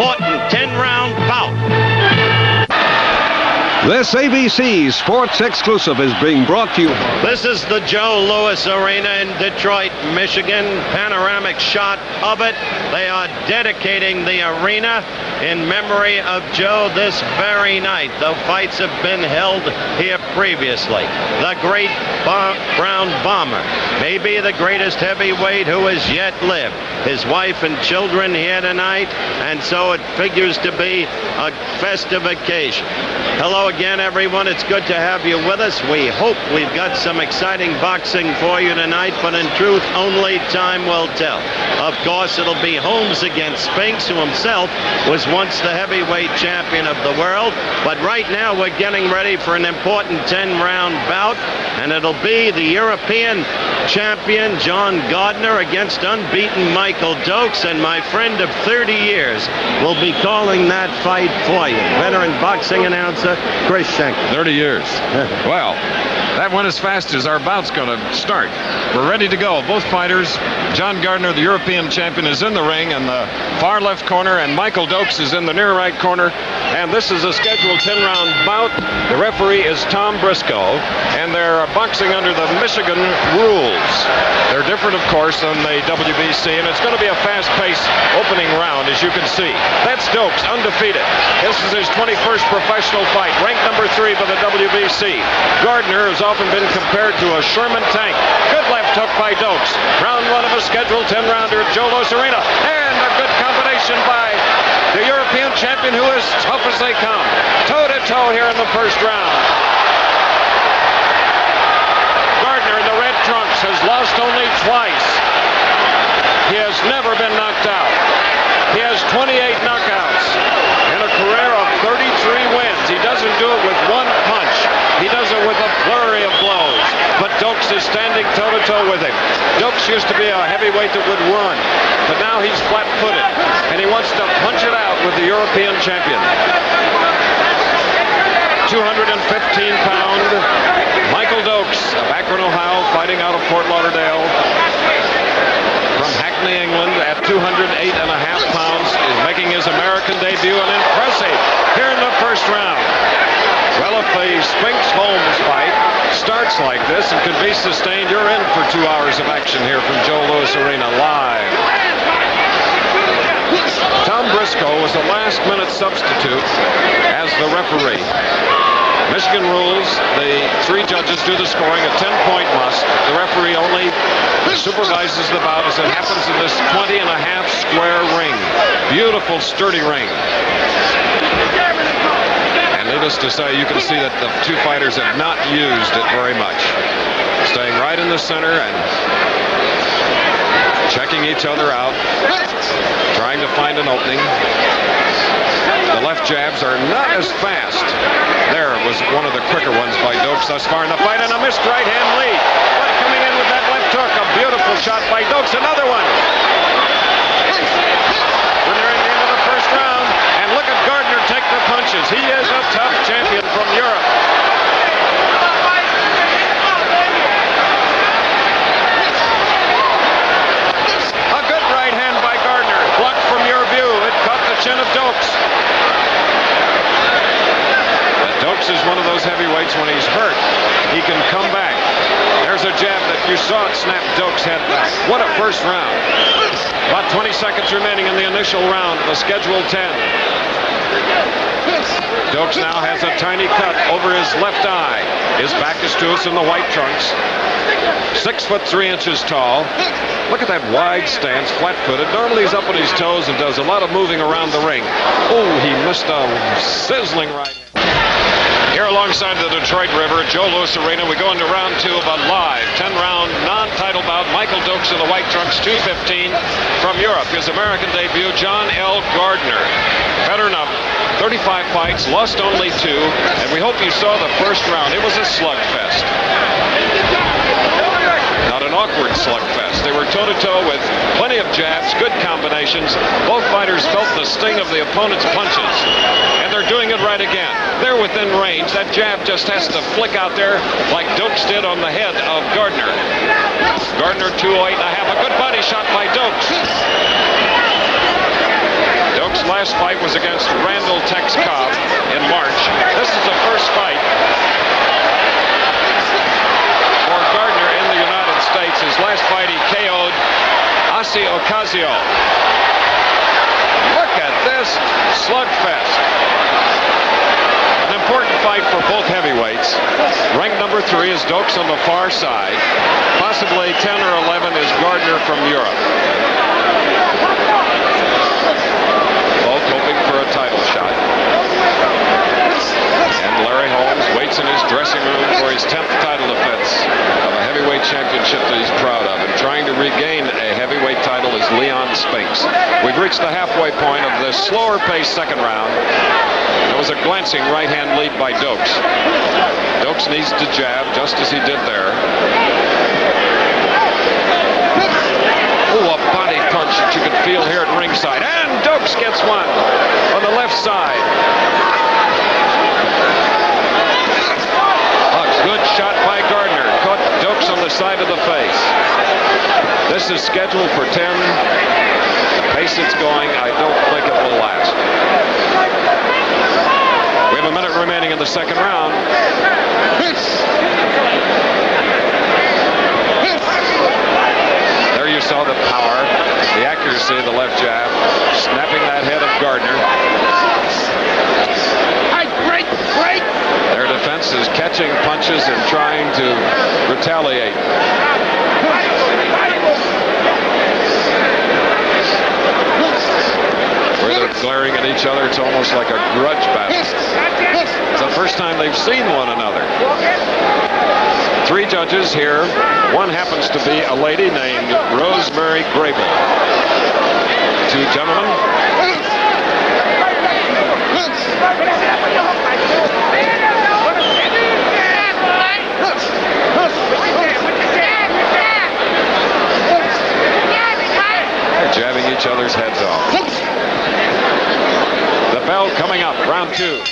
important 10-round bout. This ABC Sports exclusive is being brought to you. This is the Joe Louis Arena in Detroit, Michigan. Panoramic shot of it. They are dedicating the arena in memory of Joe this very night. The fights have been held here previously. The great Brown Bomber, maybe the greatest heavyweight who has yet lived. His wife and children here tonight, and so it figures to be a festive occasion. Hello again, everyone. It's good to have you with us. We hope we've got some exciting boxing for you tonight, but in truth, only time will tell. Of course, it'll be Holmes against Spinks, who himself was once the heavyweight champion of the world. But right now, we're getting ready for an important 10-round bout, and it'll be the European champion, John Gardner, against unbeaten Michael Dokes, and my friend of 30 years will be calling that fight for you. Veteran boxing announcer, Chris Schenker. 30 years. Well, that went as fast as our bout's going to start. We're ready to go. Both fighters, John Gardner, the European champion, is in the ring in the far left corner, and Michael Dokes is in the near right corner. And this is a scheduled 10-round bout. The referee is Tom Briscoe, and they're boxing under the Michigan rules. They're different, of course, than the WBC, and it's going to be a fast-paced opening round, as you can see. That's Dokes, undefeated. This is his 21st professional fight, ranked number 3 by the WBC. Gardner has often been compared to a Sherman tank. Good left hook by Dokes. Round 1 of a scheduled 10-rounder at Joe Louis Arena. And a good combination by the European champion, who is tough as they come. Toe-to-toe here in the first round. Gardner in the red trunks has lost only twice. He has never been knocked out. He has 28 knockouts in a career of 33 wins. He doesn't do it with one punch. He does it with a flurry of blows. But Dokes is standing toe-to-toe with him. Dokes used to be a heavyweight that would run, but now he's flat-footed, and he wants to punch it out with the European champion. 215-pound Michael Dokes of Akron, Ohio, fighting out of Fort Lauderdale. From Hackney, England, at 208.5 pounds, is making his American debut, and impressive here in the first round. Well, if the Spinks-Holmes fight starts like this and can be sustained, you're in for 2 hours of action here from Joe Louis Arena live. Tom Briscoe was a last-minute substitute as the referee. Michigan rules, the 3 judges do the scoring, a 10-point must. The referee only supervises the bout as it happens in this 20.5 square ring. Beautiful, sturdy ring. And needless to say, you can see that the 2 fighters have not used it very much. Staying right in the center and checking each other out, trying to find an opening. The left jabs are not as fast. There was one of the quicker ones by Dokes thus far in the fight, and a missed right-hand lead. But coming in with that left hook, a beautiful shot by Dokes, another one. We're nearing the end of the first round, and look at Gardner take the punches. He is a tough champion from Europe. A good right hand by Gardner, blocked from your view. It caught the chin of Dokes. Dokes is one of those heavyweights, when he's hurt, he can come back. There's a jab that you saw it snap Dokes' head back. What a first round. About 20 seconds remaining in the initial round of the scheduled 10. Dokes now has a tiny cut over his left eye. His back is to us in the white trunks. 6 foot 3 inches tall. Look at that wide stance, flat-footed. Normally he's up on his toes and does a lot of moving around the ring. Oh, he missed a sizzling right. Here alongside the Detroit River, Joe Louis Arena, we go into round 2 of a live 10-round non-title bout. Michael Dokes in the white trunks, 215 from Europe. His American debut, John L. Gardner. Veteran of 35 fights, lost only 2, and we hope you saw the first round. It was a slugfest. Not an awkward slugfest. They were toe-to-toe with plenty of jabs, good combinations. Both fighters felt the sting of the opponent's punches, and they're doing it right again. They're within range. That jab just has to flick out there like Dokes did on the head of Gardner. Gardner 208.5. A good body shot by Dokes. Dokes Dokes' last fight was against Randall Tex Cobb in March. This is the first fight for Gardner in the United States. His last fight, he KO'd Asi Ocasio. Look at this slugfest. An important fight for both heavyweights. Ranked number 3 is Dokes on the far side. Possibly 10 or 11 is Gardner from Europe. Both hoping for a title shot. And Larry Holmes waits in his dressing room for his 10th title defense of a heavyweight championship that he's proud of. And trying to regain a heavyweight title is Leon Spinks. We've reached the halfway point of this slower-paced second round. There was a glancing right-hand lead by Dokes. Dokes needs to jab just as he did there. Oh, a body punch that you could feel here at ringside. And Dokes gets one on the left side. A good shot by Gardner. Caught Dokes on the side of the face. This is scheduled for 10. The pace it's going, I don't think it will last. We have a minute remaining in the second round. There you saw the power, the accuracy of the left jab, snapping that head of Gardner. Their defense is catching punches and trying to retaliate. Where they're glaring at each other, it's almost like a grudge battle. It's the first time they've seen one another. 3 judges here. One happens to be a lady named Rosemary Grable. 2 gentlemen. They're jabbing each other's heads off. The bell coming up, round 2.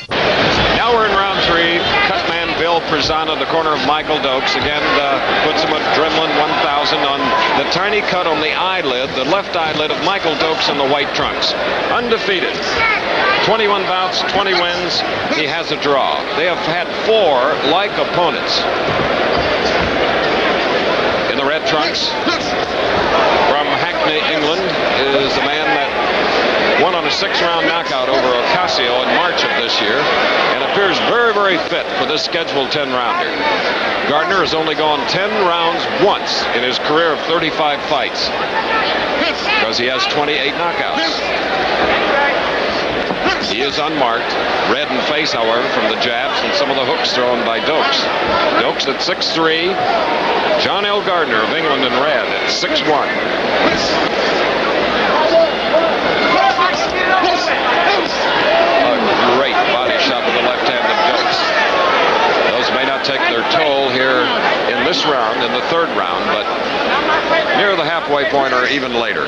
Now we're in round 3. Cutman Bill Prezana, the corner of Michael Dokes. Again, puts him adrenaline 1000 on the tiny cut on the eyelid, the left eyelid of Michael Dokes in the white trunks. Undefeated. 21 bouts, 20 wins. He has a draw. They have had 4 like opponents. In the red trunks, from Hackney, England, is a man that won on a 6-round knockout over Ocasio in March of this year and appears very, very fit for this scheduled 10-rounder. Gardner has only gone 10 rounds once in his career of 35 fights because he has 28 knockouts. He is unmarked, red in face, however, from the jabs and some of the hooks thrown by Dokes. Dokes at 6'3", John L. Gardner of England in red at 6'1". A great body shot with the left hand of Dokes. Those may not take their toll here in this round, in the 3rd round, but near the halfway point or even later.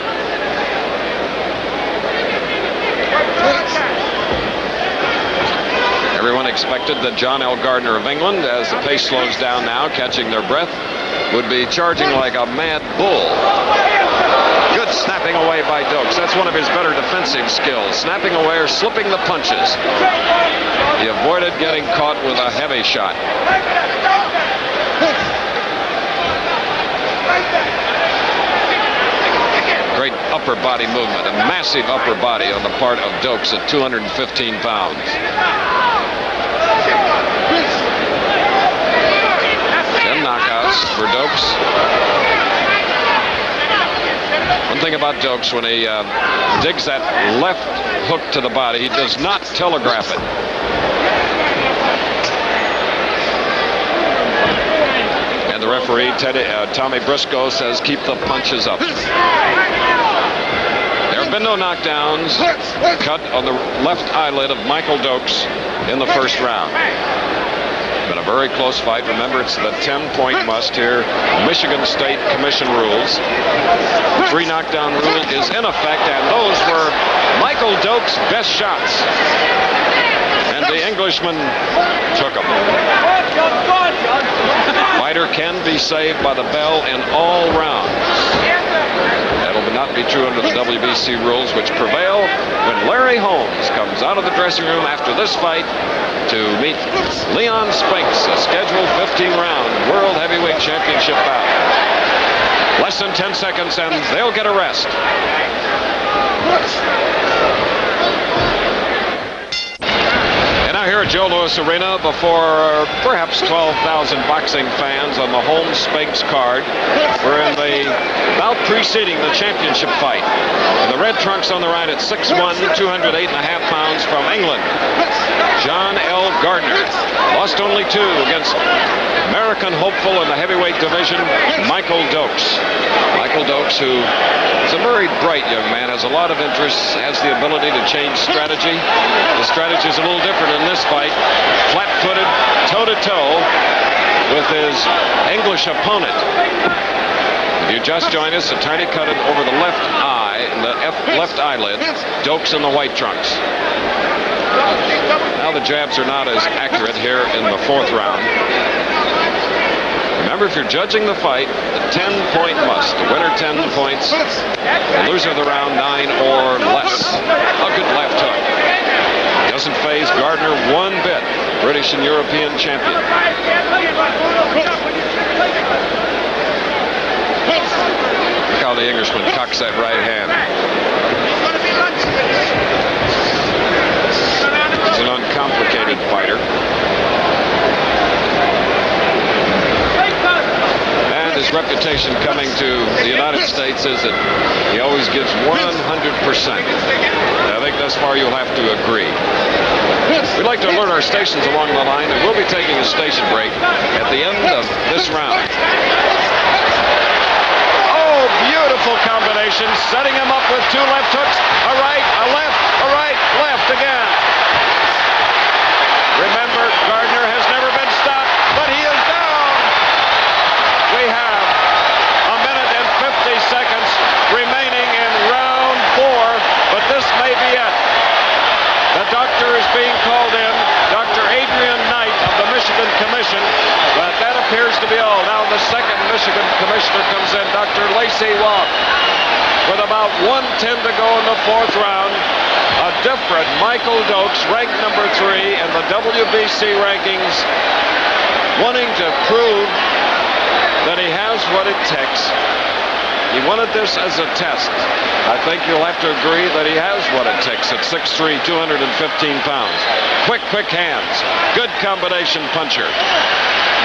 Everyone expected that John L. Gardner of England, as the pace slows down now, catching their breath, would be charging like a mad bull. Good snapping away by Dokes. That's one of his better defensive skills, snapping away or slipping the punches. He avoided getting caught with a heavy shot. Great upper body movement, a massive upper body on the part of Dokes at 215 pounds. 10 knockouts for Dokes. One thing about Dokes, when he digs that left hook to the body, he does not telegraph it. And the referee, Tommy Briscoe, says keep the punches up. There have been no knockdowns. Cut on the left eyelid of Michael Dokes in the 1st round. Been a very close fight. Remember, it's the 10-point must here. Michigan State Commission rules. 3 knockdown rule is in effect, and those were Michael Dokes' best shots. and the Englishman took him. Fighter can be saved by the bell in all rounds. That'll not be true under the WBC rules, which prevail when Larry Holmes comes out of the dressing room after this fight to meet Leon Spinks, a scheduled 15-round World Heavyweight Championship bout. Less than 10 seconds and they'll get a rest. And now here at Joe Louis Arena before perhaps 12,000 boxing fans on the Holmes Spinks card. We're in the bout preceding the championship fight. And the red trunks on the right at 6'1", 208.5 pounds from England. John L. Gardner lost only 2 against American hopeful in the heavyweight division, Michael Dokes. Michael Dokes, who is a very bright young man, has a lot of interests, has the ability to change strategy. The strategy is a little different in this fight. Flat-footed, toe-to-toe with his English opponent. If you just join us, a tiny cut over the left eye, the left eyelid, Dokes in the white trunks. Now the jabs are not as accurate here in the 4th round. Remember, if you're judging the fight, the 10-point must. The winner 10 points, the loser of the round 9 or less. A good left hook. Doesn't faze Gardner one bit. British and European champion. Look how the Englishman cocks that right hand. He's an uncomplicated fighter. And his reputation coming to the United States is that he always gives 100%. I think thus far you'll have to agree. We'd like to alert our stations along the line that we'll be taking a station break at the end of this round. Oh, beautiful combination, setting him up with 2 left hooks, a right, a left, a right, left again. Remember, Gardner has never been stopped, but he is down. We have a minute and 50 seconds remaining in round 4, but this may be it. The doctor is being called in, Dr. Adrian Knight of the Michigan Commission, but that appears to be all. Now the second Michigan commissioner comes in, Dr. Lacey Watt. With about 1:10 to go in the 4th round, a different Michael Dokes, ranked number 3 in the WBC rankings, wanting to prove that he has what it takes. He wanted this as a test. I think you'll have to agree that he has what it takes at 6'3", 215 pounds. Quick hands. Good combination puncher.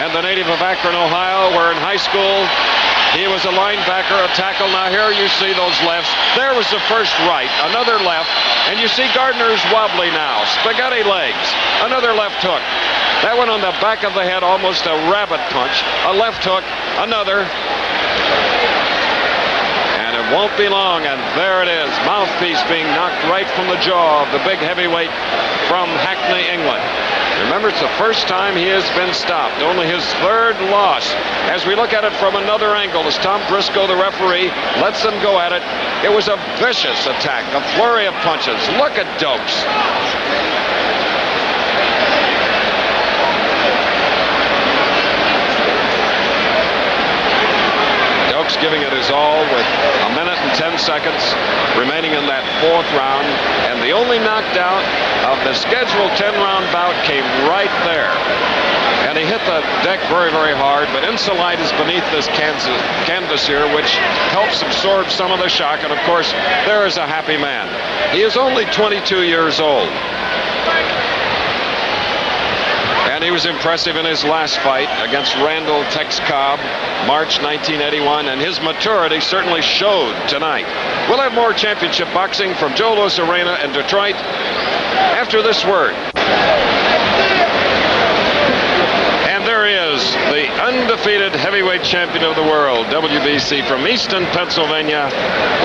And the native of Akron, Ohio, where in high school he was a linebacker, a tackle. Now here you see those lefts. There was the first right, another left. And you see Gardner's wobbly now. Spaghetti legs. Another left hook. That one on the back of the head, almost a rabbit punch. A left hook, another. Won't be long, and there it is. Mouthpiece being knocked right from the jaw of the big heavyweight from Hackney, England. Remember, it's the first time he has been stopped. Only his 3rd loss. As we look at it from another angle, as Tom Briscoe, the referee, lets them go at it, it was a vicious attack, a flurry of punches. Look at Dokes. Giving it his all with a minute and 10 seconds remaining in that 4th round, and the only knockdown of the scheduled 10-round bout came right there. And he hit the deck very hard, but insulite is beneath this canvas here, which helps absorb some of the shock, and of course there is a happy man. He is only 22 years old. And he was impressive in his last fight against Randall Tex Cobb, March 1981, and his maturity certainly showed tonight. We'll have more championship boxing from Joe Louis Arena in Detroit after this word. And there is the the undefeated heavyweight champion of the world, WBC, from Easton, Pennsylvania,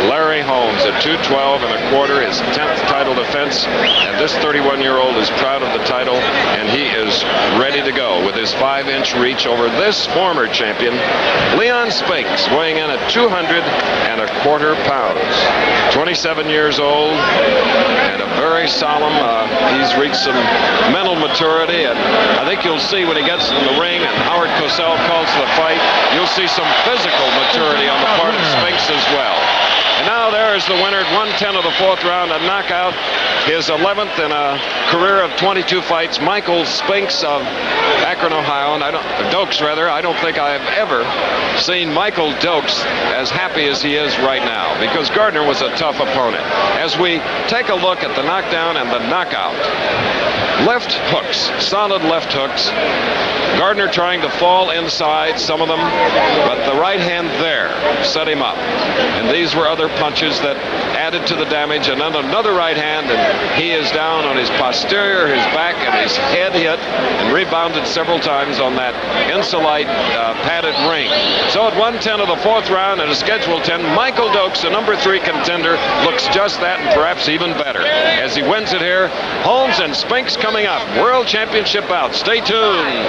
Larry Holmes at 212 1/4, his 10th title defense. And this 31-year-old is proud of the title, and he is ready to go with his 5-inch reach over this former champion, Leon Spinks, weighing in at 200 1/4 pounds. 27 years old and a very solemn, he's reached some mental maturity, and I think you'll see when he gets in the ring and Howard Cosell calls the fight, you'll see some physical maturity on the part of Spinks as well. And now there is the winner at 110 of the 4th round, a knockout, his 11th in a career of 22 fights, Michael Spinks of Akron, Ohio, and Dokes rather. I don't think I have ever seen Michael Dokes as happy as he is right now, because Gardner was a tough opponent. As we take a look at the knockdown and the knockout, left hooks, solid left hooks. Gardner trying to fall inside some of them, but the right hand there set him up. And these were other punches that added to the damage, and then another right hand, and he is down on his posterior, his back, and his head hit, and rebounded several times on that insulite padded ring. So at 110 of the 4th round and a scheduled 10, Michael Dokes, the number 3 contender, looks just that and perhaps even better as he wins it here. Holmes and Spinks coming up. World Championship bout. Stay tuned.